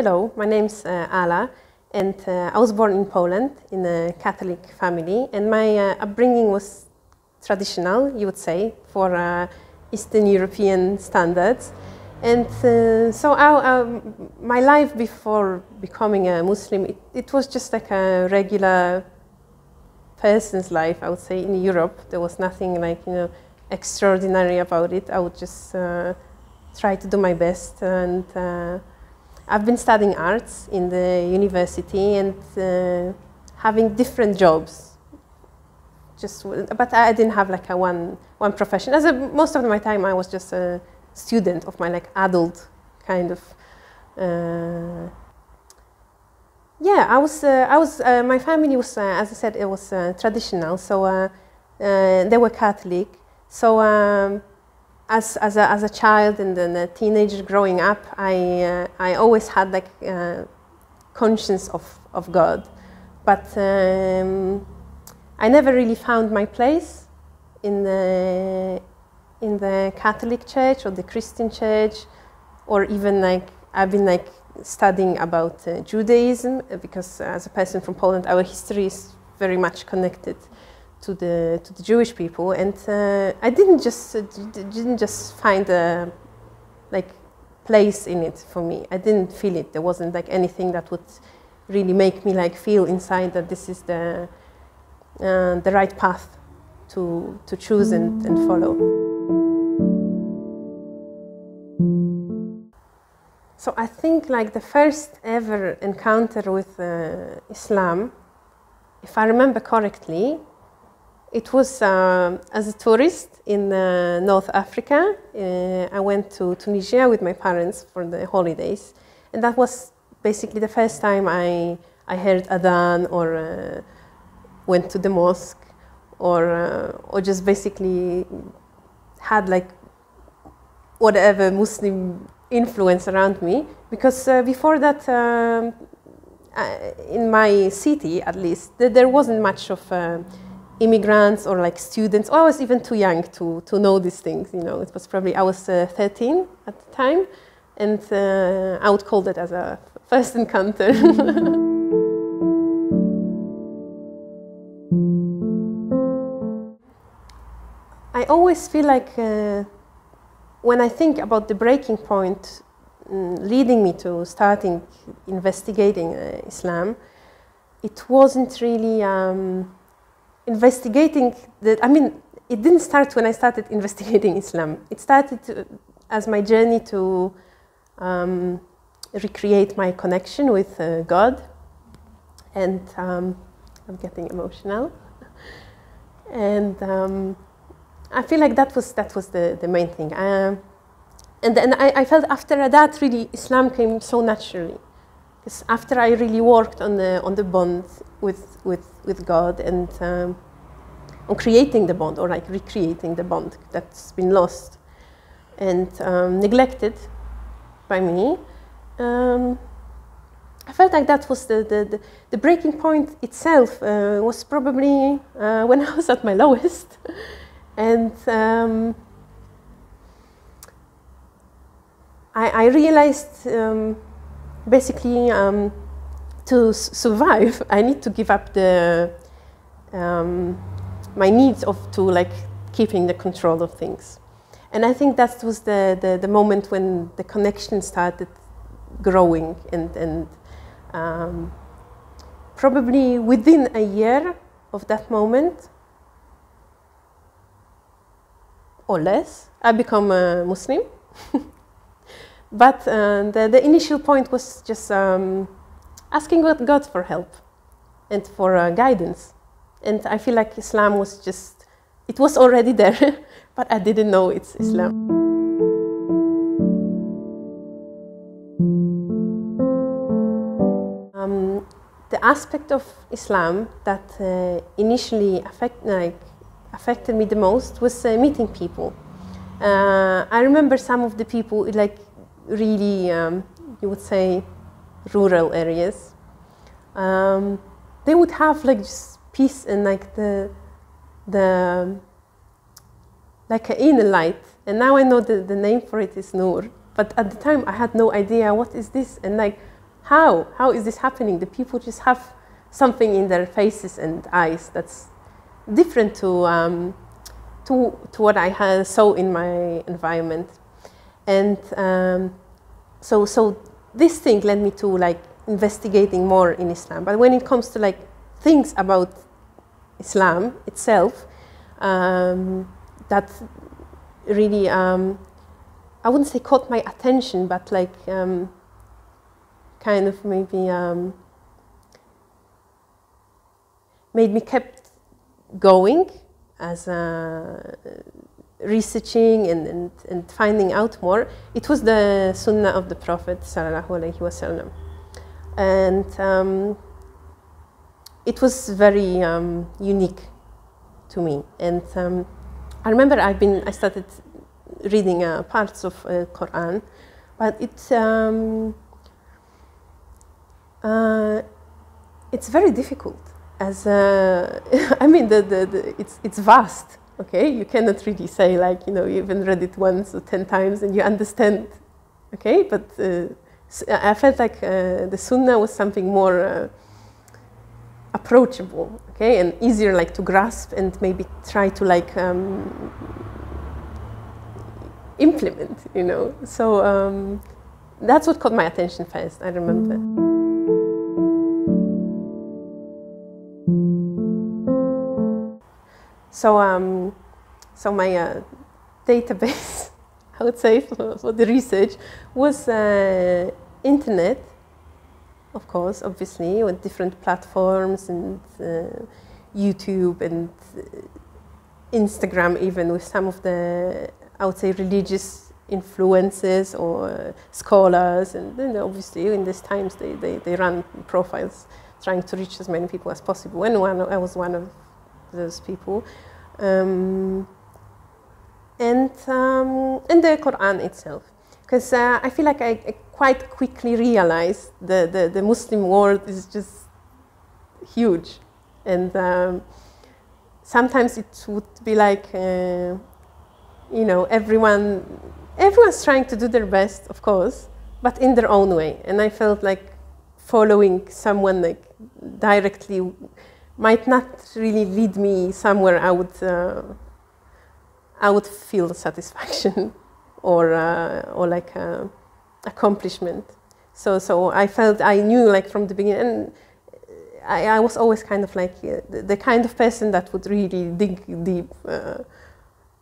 Hello, my name's Ala, and I was born in Poland in a Catholic family, and my upbringing was traditional, you would say, for Eastern European standards. And my life before becoming a Muslim, it was just like a regular person's life, I would say, in Europe. There was nothing like, extraordinary about it. I would just try to do my best, and I've been studying arts in the university and having different jobs. But I didn't have like one profession. Most of my time, I was just a student of my like adult kind of. My family was, as I said, it was traditional. So they were Catholic. So as a child and then a teenager growing up, I always had like conscience of God, but I never really found my place in the Catholic Church or the Christian Church, or even like I've been like studying about Judaism, because as a person from Poland, our history is very much connected to the Jewish people, and I didn't just find a like place in it for me. I didn't feel it. There wasn't like anything that would really make me like feel inside that this is the right path to choose and follow. So I think like the first ever encounter with Islam, if I remember correctly, it was as a tourist in North Africa. I went to Tunisia with my parents for the holidays, and that was basically the first time I heard adhan or went to the mosque, or just basically had like whatever Muslim influence around me. Because before that, in my city at least, there wasn't much of immigrants or like students. I was even too young to know these things. It was probably, I was 13 at the time, and I would call that as a first encounter. I always feel like when I think about the breaking point leading me to starting investigating Islam, it wasn't really investigating it didn't start when I started investigating Islam. It started as my journey to recreate my connection with God, and I'm getting emotional. And I feel like that was the main thing. And then I felt after that, really, Islam came so naturally. Because after I really worked on the bond with God and on creating the bond, or like recreating the bond that's been lost and neglected by me, I felt like that was the breaking point itself. Was probably when I was at my lowest, and I realized. Basically, to survive, I need to give up my needs to like keeping the control of things, and I think that was the moment when the connection started growing, and probably within a year of that moment or less, I become a Muslim. But the initial point was just asking God for help and for guidance. And I feel like Islam was it was already there, but I didn't know it's Islam. The aspect of Islam that initially affected me the most was meeting people. I remember some of the people, like, really, you would say, rural areas. They would have like just peace and like like an inner light. And now I know the name for it is Nur. But at the time I had no idea what is this, and like how is this happening? The people just have something in their faces and eyes that's different to what I saw in my environment. And so this thing led me to like investigating more in Islam. But when it comes to like things about Islam itself, that really, I wouldn't say caught my attention, but like kind of maybe made me kept going as researching and finding out more. It was the Sunnah of the Prophet sallallahu alaihi wasallam, and it was very unique to me. And I remember I started reading parts of Quran, but it's very difficult. As I mean, it's vast. Okay, you cannot really say like, you know, you even read it once or 10 times and you understand. Okay, but I felt like the Sunnah was something more approachable. Okay, and easier like to grasp and maybe try to like implement. You know, so that's what caught my attention first. I remember. So my database, I would say, for the research was internet, of course, obviously, with different platforms and YouTube and Instagram, even with some of the, I would say, religious influences or scholars. And then obviously in these times they run profiles trying to reach as many people as possible. And I was one of those people. And the Quran itself, because I feel like I quite quickly realized the Muslim world is just huge, and sometimes it would be like you know, everyone's trying to do their best, of course, but in their own way. And I felt like following someone like directly might not really lead me somewhere I would feel satisfaction or like accomplishment. So I felt, I knew like from the beginning, and I was always kind of like the kind of person that would really dig deep.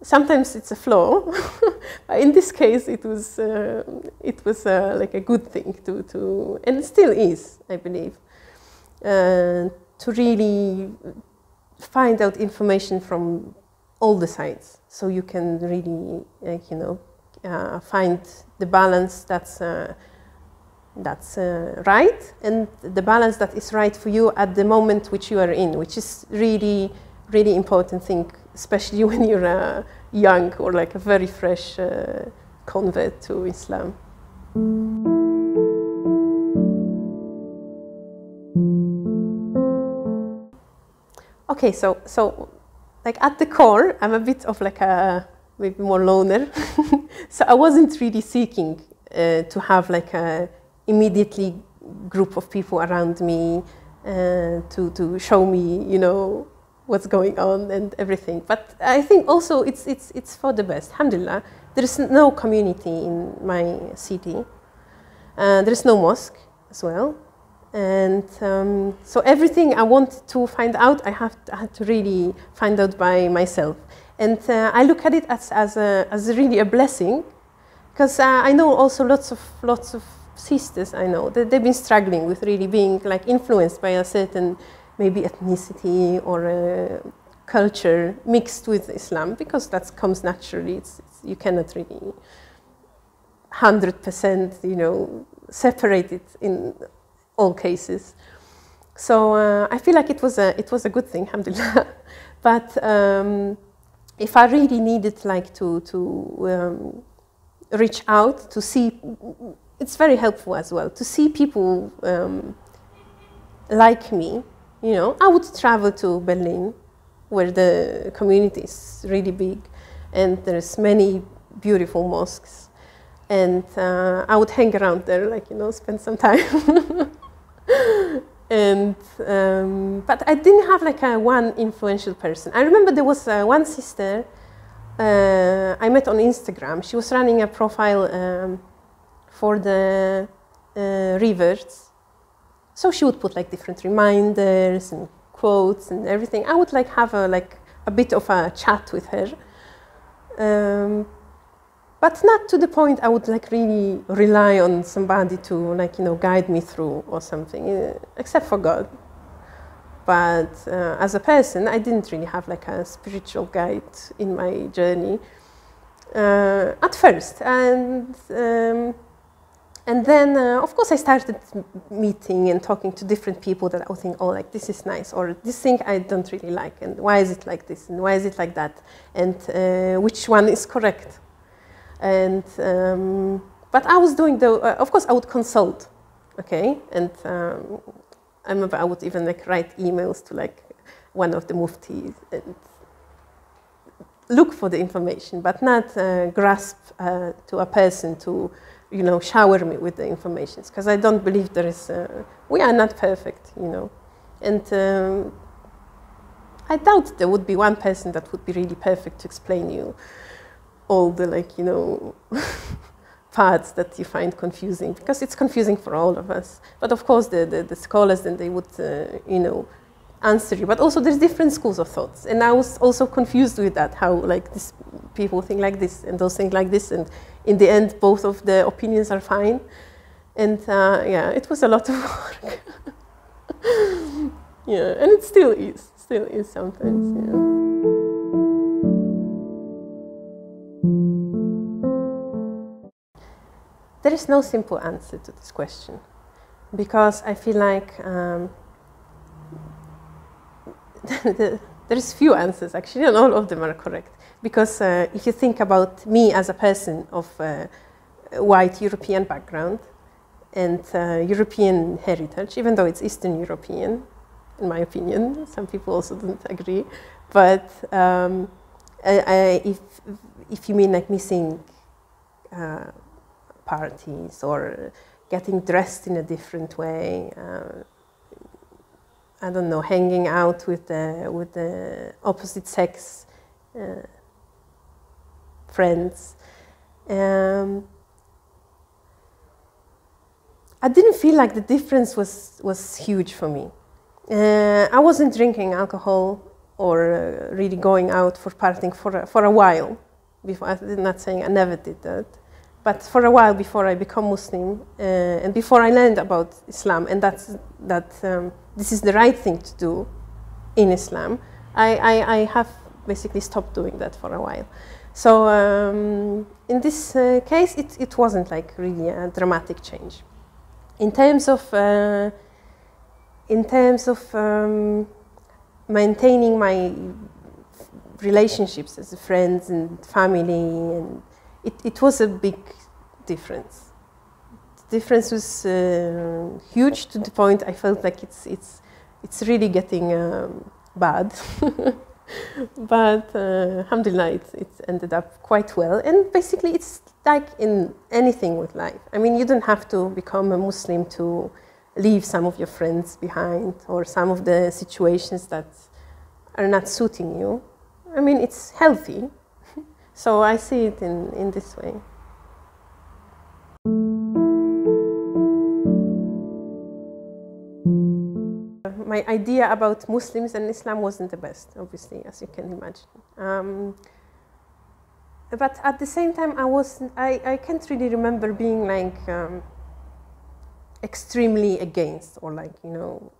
Sometimes it's a flaw, but in this case it was like a good thing to and it still is, I believe, to really find out information from all the sides, so you can really, like, you know, find the balance that's right, and the balance that is right for you at the moment which you are in, which is really, really important thing, especially when you're young or like a very fresh convert to Islam. Okay, so like at the core, I'm a bit of like a maybe more loner. So I wasn't really seeking to have like a immediately group of people around me to show me, you know, what's going on and everything. But I think also it's for the best. Alhamdulillah, there is no community in my city. There is no mosque as well. And so everything I wanted to find out, I had to really find out by myself. And I look at it as really a blessing, because I know also lots of sisters I know that they've been struggling with really being like influenced by a certain maybe ethnicity or culture mixed with Islam, because that comes naturally. You cannot really 100%, you know, separate it in all cases. So I feel like it was a good thing, alhamdulillah. But if I really needed like to reach out to see, it's very helpful as well to see people like me. You know, I would travel to Berlin, where the community is really big, and there's many beautiful mosques. and I would hang around there, like, you know, spend some time. And but I didn't have like a one influential person. I remember there was one sister I met on Instagram. She was running a profile for the rivers, so she would put like different reminders and quotes and everything. I would like have a bit of a chat with her, but not to the point I would like really rely on somebody to, like, you know, guide me through or something, except for God. But as a person, I didn't really have like a spiritual guide in my journey at first, and then of course I started meeting and talking to different people that I would think, oh, like, this is nice, or this thing I don't really like, and why is it like this, and why is it like that, and which one is correct. And but I was doing of course I would consult, okay, and I remember I would even like write emails to like one of the muftis and look for the information, but not grasp to a person to, you know, shower me with the information, because I don't believe there is. We are not perfect, you know, and I doubt there would be one person that would be really perfect to explain you all the, like, you know, parts that you find confusing, because it's confusing for all of us. But of course, the scholars, then they would, you know, answer you. But also, there's different schools of thoughts, and I was also confused with that. How, like, this people think like this, and those think like this, and in the end, both of the opinions are fine. And yeah, it was a lot of work. Yeah, and it still is sometimes. Yeah. There is no simple answer to this question, because I feel like there is few answers actually, and all of them are correct. Because if you think about me as a person of white European background and European heritage, even though it's Eastern European, in my opinion, some people also don't agree, but if you mean like missing parties or getting dressed in a different way, I don't know, hanging out with the opposite sex friends. I didn't feel like the difference was huge for me. I wasn't drinking alcohol or really going out for partying for a while. Before, I'm not saying I never did that. But for a while before I become Muslim, and before I learned about Islam, and this is the right thing to do in Islam, I have basically stopped doing that for a while. So in this case, it wasn't like really a dramatic change. In terms of maintaining my relationships as friends and family, and it was a big difference. The difference was huge, to the point I felt like it's really getting bad. But alhamdulillah, it ended up quite well. And basically, it's like in anything with life. I mean, you don't have to become a Muslim to leave some of your friends behind, or some of the situations that are not suiting you. I mean, it's healthy. So I see it in this way. My idea about Muslims and Islam wasn't the best, obviously, as you can imagine. But at the same time, I can't really remember being like extremely against, or like, you know,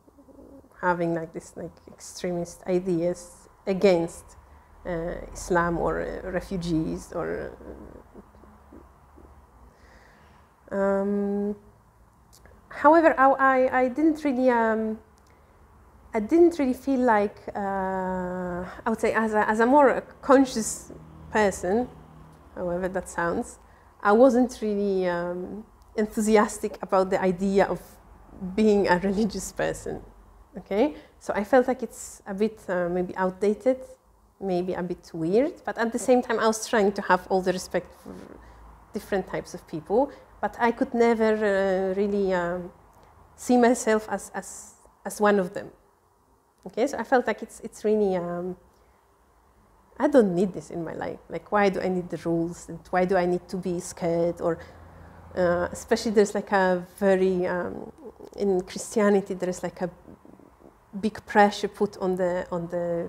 having like this like extremist ideas against Islam or refugees, or however, I didn't really feel like I would say as a more conscious person, however that sounds, I wasn't really enthusiastic about the idea of being a religious person. Okay, so I felt like it's a bit maybe outdated, maybe a bit weird, but at the same time I was trying to have all the respect for different types of people, but I could never really see myself as one of them. Okay, so I felt like it's really, I don't need this in my life. Like, why do I need the rules? And why do I need to be scared? Or especially there's like a very, in Christianity, there's like a big pressure put on the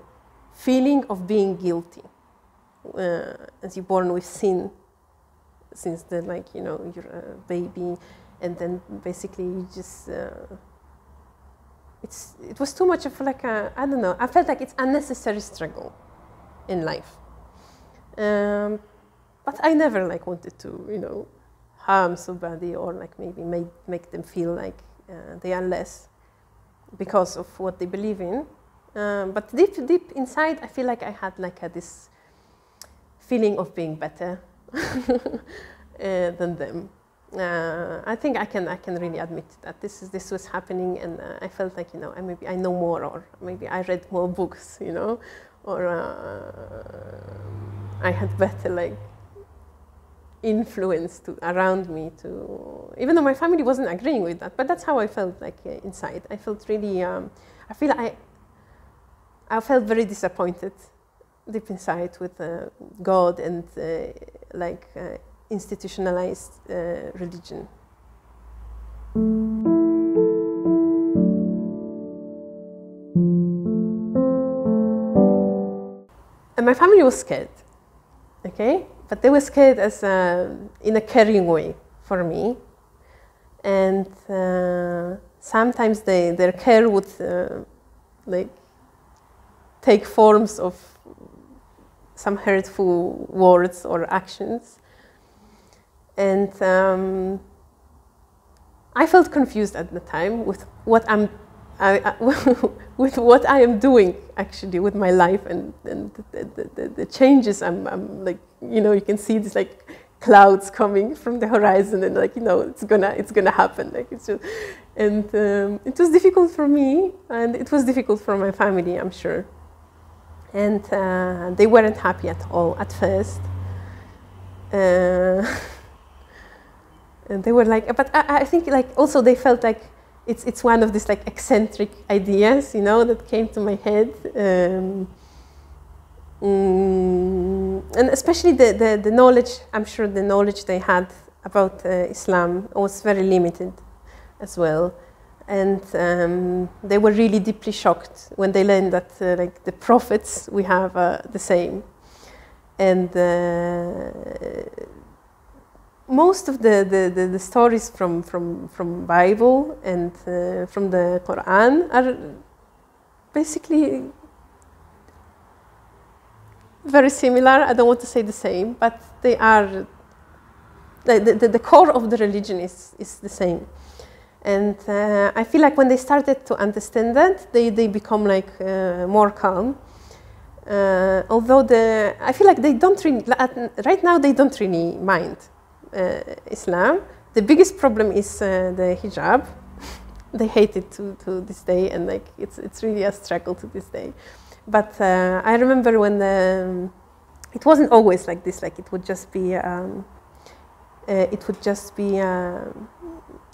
feeling of being guilty. As you're born with sin, since the, like, you know, you're a baby, and then basically you just, it was too much of like a, I don't know, I felt like it's unnecessary struggle in life. But I never like wanted to, you know, harm somebody or like maybe make them feel like they are less because of what they believe in. But deep inside, I feel like I had like this feeling of being better than them. I think I can really admit that this was happening, and I felt like, you know, maybe I know more, or maybe I read more books, you know, or I had better like influence around me to, even though my family wasn't agreeing with that, but that's how I felt like inside. I felt really, I felt very disappointed deep inside with God and institutionalized religion. And my family was scared, okay? But they were scared as in a caring way for me. And sometimes their care would like take forms of some hurtful words or actions. And I felt confused at the time with what with what I am doing actually with my life, and the changes I'm like, you know, you can see these like clouds coming from the horizon, and like, you know, it's gonna happen, like it's just, and it was difficult for me, and it was difficult for my family, I'm sure. And they weren't happy at all at first. And they were like, but I think like also they felt like it's one of these like eccentric ideas, you know, that came to my head. And especially the knowledge, I'm sure the knowledge they had about Islam was very limited as well. And they were really deeply shocked when they learned that like the prophets we have the same. And most of the stories from Bible and from the Quran are basically very similar. I don't want to say the same, but they are, the core of the religion is the same. And I feel like when they started to understand that, they become like more calm. Although I feel like they don't really, right now they don't really mind Islam. The biggest problem is the hijab. They hate it to this day, and like it's really a struggle to this day. But I remember when it wasn't always like this. Like it would just be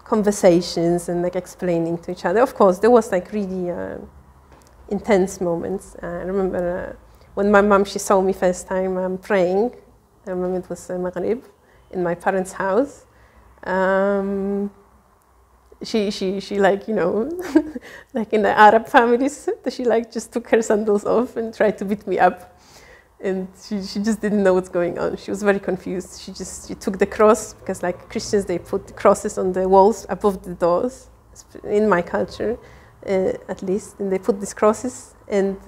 conversations and like explaining to each other. Of course, there was like really intense moments. I remember when my mom, she saw me first time praying. I remember it was Maghrib in my parents' house. She like, you know, like in the Arab families, she like just took her sandals off and tried to beat me up. And she just didn't know what's going on. She was very confused. She took the cross, because like Christians, they put crosses on the walls above the doors, in my culture, at least. And they put these crosses, and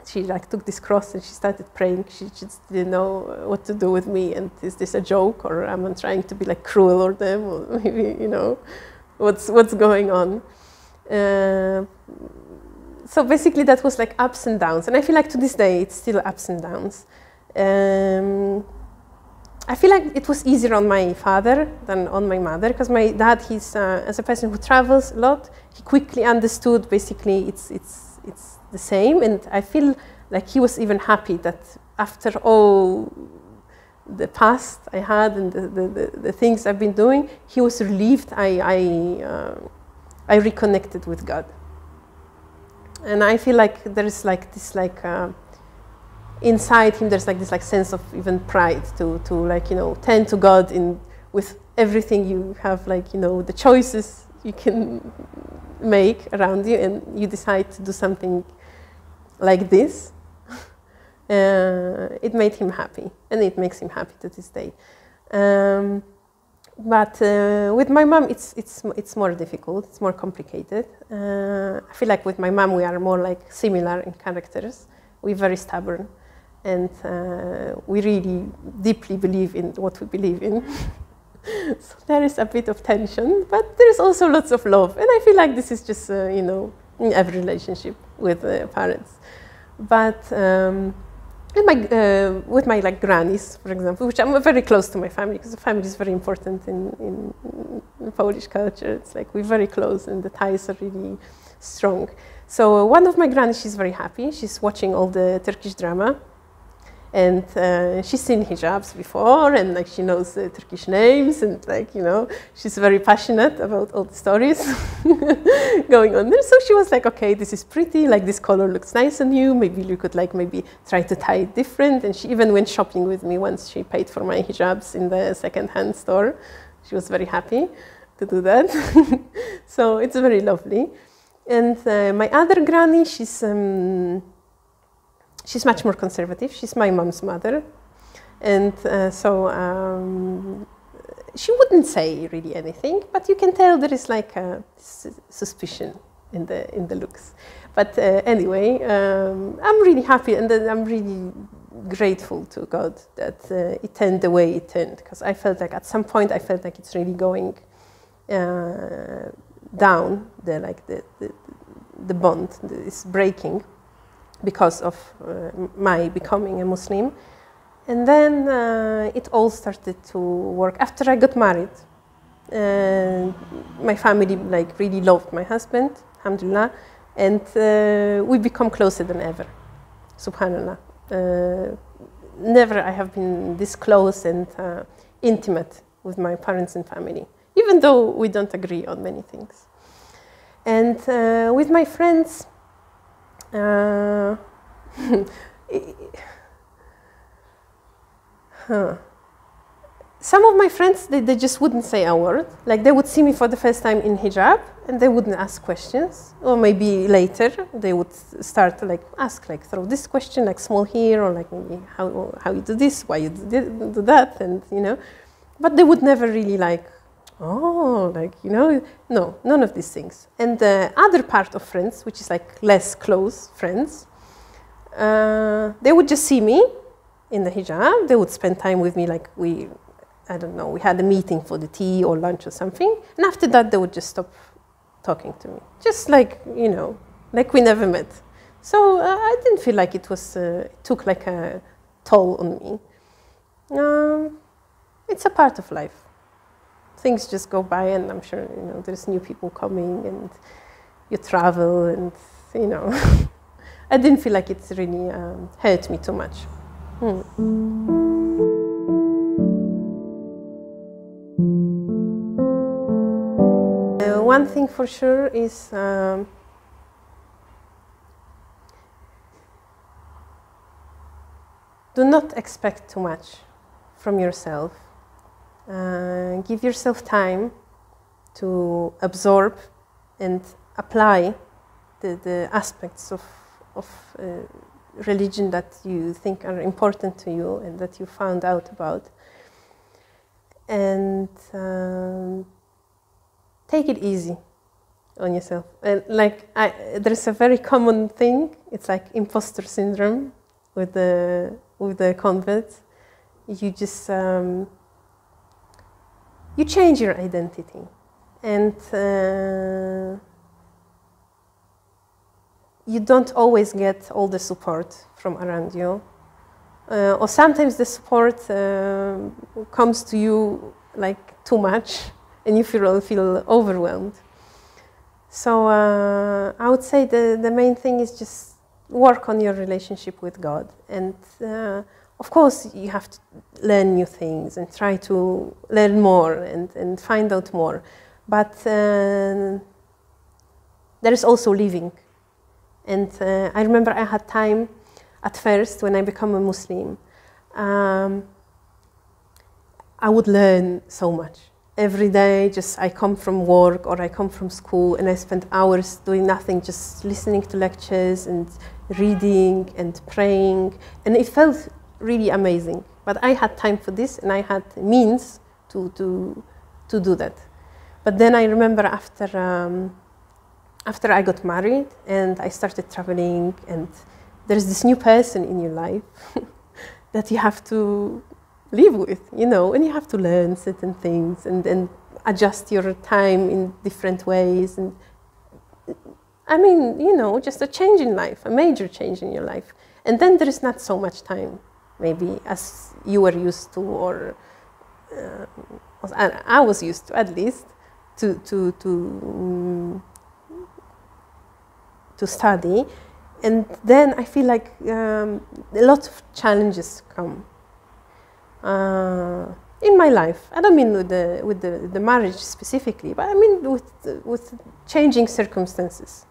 she like took this cross and she started praying. She just didn't know what to do with me. And is this a joke, or am I trying to be like cruel or them, or maybe, you know, what's going on? So basically that was like ups and downs. And I feel like to this day, it's still ups and downs. I feel like it was easier on my father than on my mother, because my dad, he's as a person who travels a lot, he quickly understood basically it's the same. And I feel like he was even happy that after all the past I had and the things I've been doing, he was relieved I reconnected with God. And I feel like there is like this inside him there's like this sense of even pride to like, you know, tend to God with everything you have, like, you know, the choices you can make around you, and you decide to do something like this. It made him happy, and it makes him happy to this day. But with my mom, it's more difficult. It's more complicated. I feel like with my mom, we are more like similar in characters. We're very stubborn, and we really deeply believe in what we believe in. So there is a bit of tension, but there is also lots of love, and I feel like this is just you know, in every relationship with parents. But with my like grannies, for example, which I'm very close to my family, because the family is very important in Polish culture. It's like we're very close, and the ties are really strong. So one of my grannies, she's very happy. She's watching all the Turkish drama. And she's seen hijabs before, and like she knows Turkish names, and like, you know, she's very passionate about all the stories going on there. So she was like, okay, this is pretty, like this color looks nice on you, maybe you could like maybe try to tie it different. And she even went shopping with me once. She paid for my hijabs in the second-hand store. She was very happy to do that. So it's very lovely. And my other granny, she's much more conservative. She's my mom's mother. And so she wouldn't say really anything, but you can tell there is like a suspicion in the looks. But anyway, I'm really happy, and I'm really grateful to God that it turned the way it turned, because I felt like at some point I felt like it's really going down, the bond is breaking because of my becoming a Muslim. And then it all started to work. After I got married, my family like really loved my husband, alhamdulillah, and we become closer than ever, subhanallah. Never I have been this close and intimate with my parents and family, even though we don't agree on many things. And with my friends, some of my friends, they just wouldn't say a word. Like they would see me for the first time in hijab, and they wouldn't ask questions. Or maybe later they would start to like ask, like throw this question, like small here, or like maybe how you do this, why you do that, and you know. But they would never really like, oh, like, you know, no, none of these things. And the other part of friends, which is like less close friends, they would just see me in the hijab. They would spend time with me, like I don't know, we had a meeting for the tea or lunch or something. And after that, they would just stop talking to me. Just like, you know, like we never met. So I didn't feel like it was, it took like a toll on me. It's a part of life. Things just go by, and I'm sure, you know, there's new people coming, and you travel, and, you know, I didn't feel like it really hurt me too much. One thing for sure is do not expect too much from yourself. Give yourself time to absorb and apply the aspects of religion that you think are important to you and that you found out about. And take it easy on yourself. And like there's a very common thing. It's like imposter syndrome with the converts. You just you change your identity, and you don't always get all the support from around you, or sometimes the support comes to you like too much, and you feel overwhelmed. So I would say the main thing is just work on your relationship with God, and of course, you have to learn new things and try to learn more and find out more. But there is also living. And I remember I had time at first when I became a Muslim. I would learn so much. Every day, just I come from work or I come from school and I spend hours doing nothing, just listening to lectures and reading and praying. And it felt really amazing. But I had time for this and I had means to do that. But then I remember after I got married and I started traveling, and there's this new person in your life that you have to live with, you know, and you have to learn certain things and adjust your time in different ways. And I mean, you know, just a change in life, a major change in your life. And then there is not so much time, maybe, as you were used to, or I was used to, at least, to study. And then I feel like a lot of challenges come in my life. I don't mean with the marriage specifically, but I mean with changing circumstances.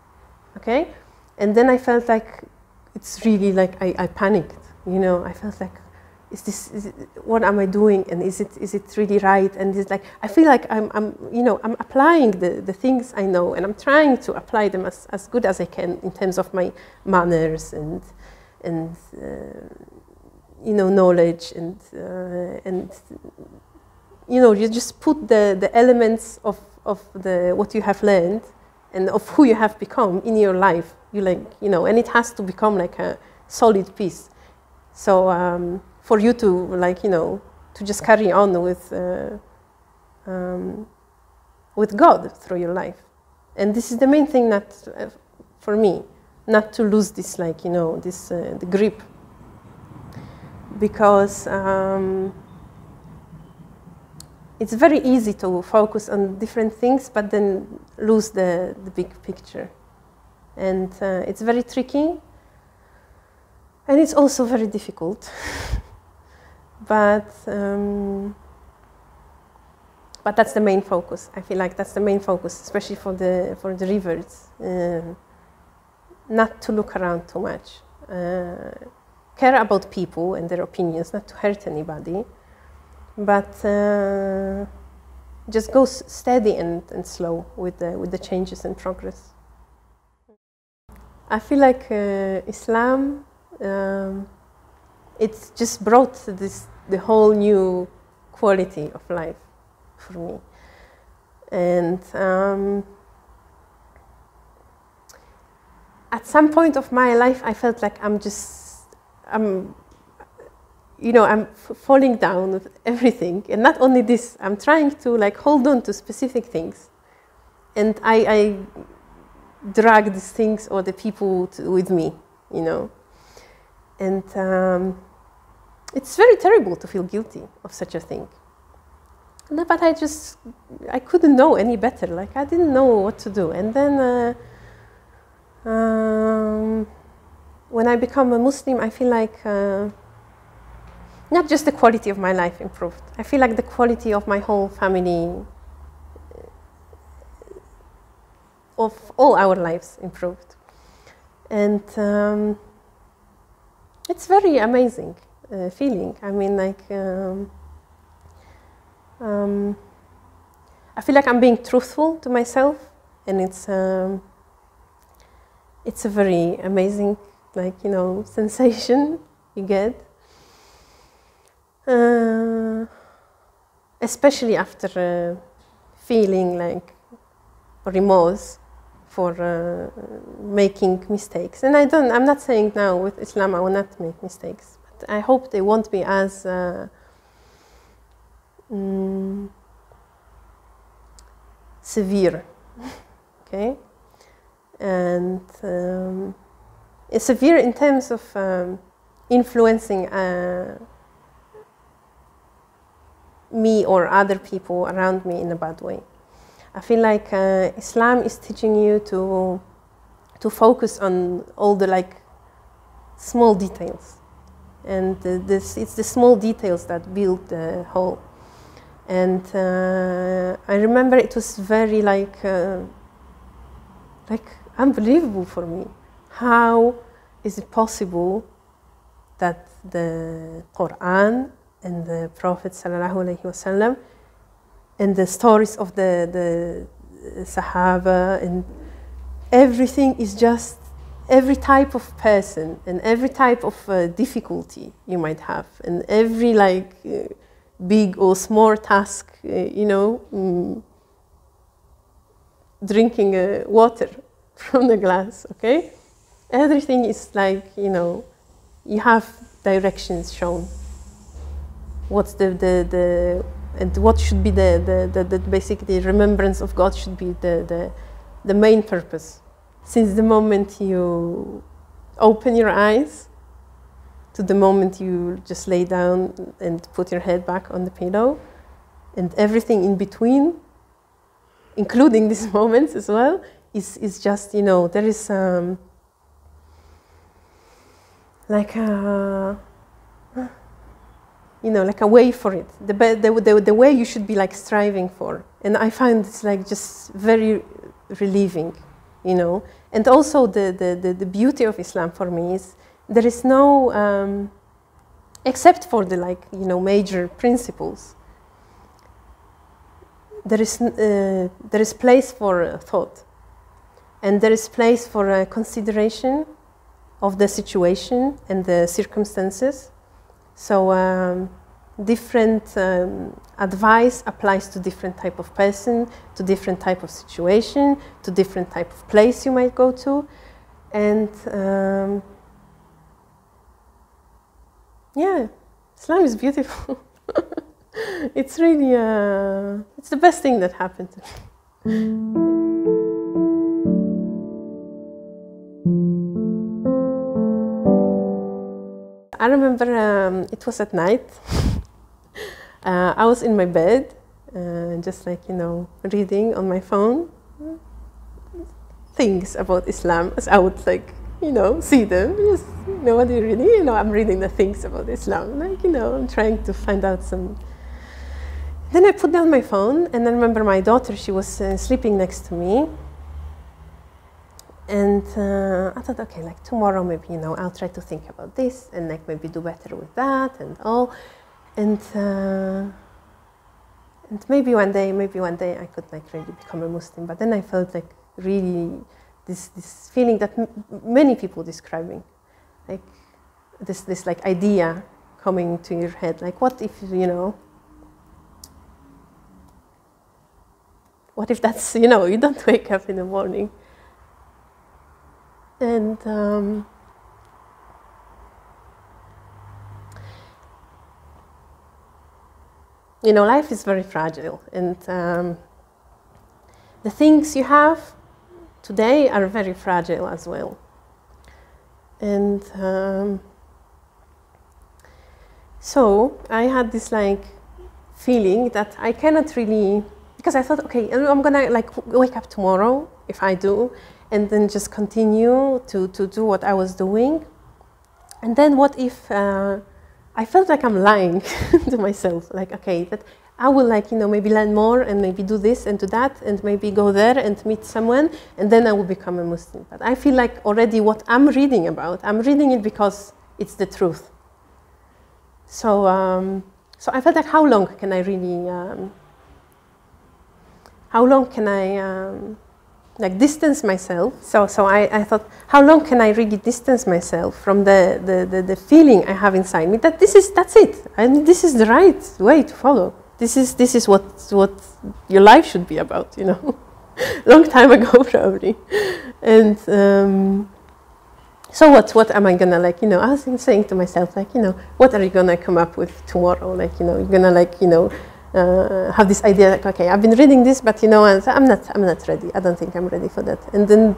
Okay, and then I felt like it's really like I panicked. You know, I felt like, what am I doing, and is it really right? And it's like I feel like I'm applying the things I know, and I'm trying to apply them as good as I can in terms of my manners and you know, knowledge and you know, you just put the elements of what you have learned and of who you have become in your life. You like, you know, and it has to become like a solid piece. So for you to, like, you know, to just carry on with God through your life. And this is the main thing that for me, not to lose this, like, you know, this the grip. Because it's very easy to focus on different things, but then lose the big picture. And it's very tricky, and it's also very difficult. But that's the main focus. I feel like that's the main focus, especially for the rivers. Not to look around too much. Care about people and their opinions, not to hurt anybody, but just go steady and slow with the changes and progress. I feel like Islam, it's just brought the whole new quality of life for me. And at some point of my life, I felt like I'm falling down with everything. And not only this, I'm trying to like hold on to specific things. And I drag these things or the people with me, you know. And it's very terrible to feel guilty of such a thing. But I couldn't know any better. Like, I didn't know what to do. And then when I become a Muslim, I feel like not just the quality of my life improved. I feel like the quality of my whole family, of all our lives improved. And it's very amazing feeling. I mean, like, I feel like I'm being truthful to myself, and it's a very amazing, like, you know, sensation you get. Especially after feeling like remorse for making mistakes. And I'm not saying now with Islam I will not make mistakes, but I hope they won't be as severe, okay? And it's severe in terms of influencing me or other people around me in a bad way. I feel like Islam is teaching you to focus on all the like small details and it's the small details that build the whole. And I remember it was very like unbelievable for me. How is it possible that the Quran and the Prophet ﷺ and the stories of the Sahaba and everything is just every type of person and every type of difficulty you might have and every like big or small task, drinking water from the glass, okay? Everything is like, you have directions shown. What's and what should be the basically remembrance of God should be the main purpose. Since the moment you open your eyes to the moment you just lay down and put your head back on the pillow, and everything in between, including these moments as well, is just, there is like a way for it, the way you should be like striving for. And I find it's like just very relieving, And also the beauty of Islam for me is there is no, except for the major principles, there is place for thought, and there is place for consideration of the situation and the circumstances. So different advice applies to different type of person, to different type of situation, to different type of place you might go to. And yeah, Islam is beautiful. It's really, it's the best thing that happened to me. I remember it was at night. I was in my bed, just reading on my phone things about Islam as I would see them. Just, what are you reading? I'm reading the things about Islam. I'm trying to find out some. Then I put down my phone, and I remember my daughter, she was sleeping next to me. And I thought, okay, tomorrow maybe, I'll try to think about this and maybe do better with that and all. And maybe one day I could really become a Muslim. But then I felt really this feeling that many people describing, this idea coming to your head, what if, what if that's, you don't wake up in the morning. And life is very fragile, and the things you have today are very fragile as well. And so I had this feeling that I cannot really, because I thought, okay, I'm gonna wake up tomorrow if I do, and then just continue to do what I was doing. And then what if I felt like I'm lying to myself, okay, that I will maybe learn more and maybe do this and do that and maybe go there and meet someone and then I will become a Muslim. But I feel like already what I'm reading about, I'm reading it because it's the truth. So so I felt how long can I really, distance myself. So I thought, how long can I really distance myself from the feeling I have inside me that that's it, and this is the right way to follow. This is what your life should be about, long time ago probably. And so what am I gonna I was saying to myself what are you gonna come up with tomorrow? You're gonna have this idea okay, I've been reading this, but I'm not ready. I don't think I'm ready for that. And then,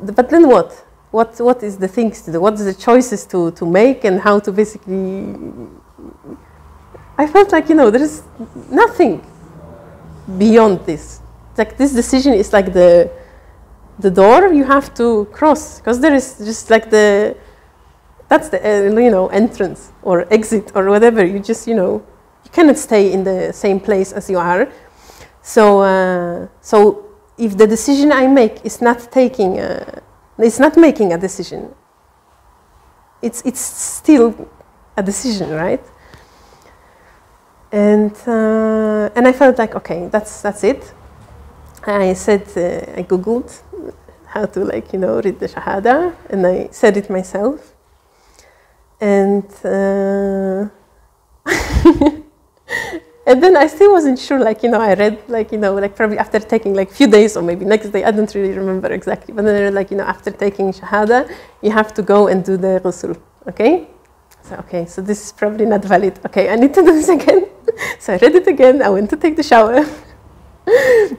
but then what? What is the things to do? What's the choices to make and how to basically? I felt there is nothing beyond this. This decision is the door you have to cross, because there is just that's the entrance or exit or whatever. You just you cannot stay in the same place as you are. So so if the decision I make is not taking, it's not making a decision. It's still a decision, right? And I felt like, okay, that's it. I said, I Googled how to read the Shahada, and I said it myself. And and then I still wasn't sure, I read, probably after taking a few days or maybe next day, I don't really remember exactly. But then I read, after taking Shahada, you have to go and do the ghusl, okay? So, okay, so this is probably not valid. Okay, I need to do this again. So I read it again, I went to take the shower.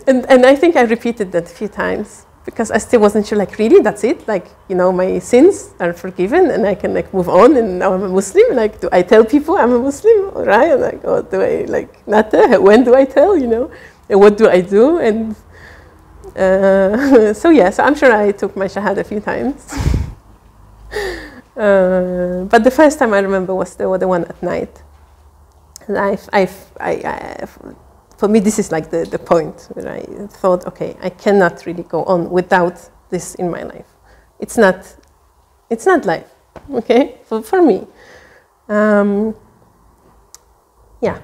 and I think I repeated that a few times because I still wasn't sure, really, that's it? My sins are forgiven and I can move on and now I'm a Muslim. Do I tell people I'm a Muslim, right? And or do I not tell? When do I tell, And what do I do? And so yeah, so I'm sure I took my Shahada a few times. But the first time I remember was the one at night. And for me, this is the point where I thought, okay, I cannot really go on without this in my life. It's not life, okay, for me. Yeah.